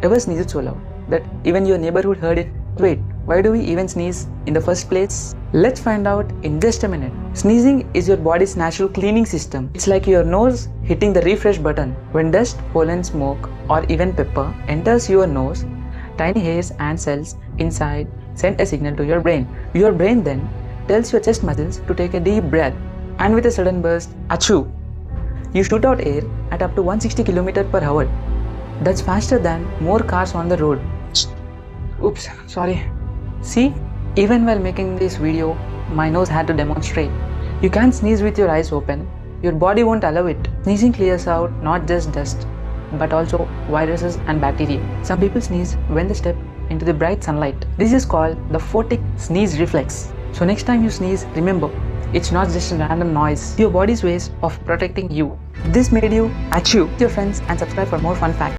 Ever sneeze it so loud that even your neighborhood heard it? Wait, why do we even sneeze in the first place? Let's find out in just a minute. Sneezing is your body's natural cleaning system. It's like your nose hitting the refresh button. When dust, pollen, smoke, or even pepper enters your nose, tiny hairs and cells inside send a signal to your brain. Your brain then tells your chest muscles to take a deep breath, and with a sudden burst, achoo! You shoot out air at up to 160 km per hour. That's faster than more cars on the road. Oops, sorry. See, even while making this video, my nose had to demonstrate. You can't sneeze with your eyes open. Your body won't allow it. Sneezing clears out not just dust, but also viruses and bacteria. Some people sneeze when they step into the bright sunlight. This is called the photic sneeze reflex. So next time you sneeze, remember, it's not just a random noise. It's your body's ways of protecting you. This made you achoo with your friends and subscribe for more fun facts.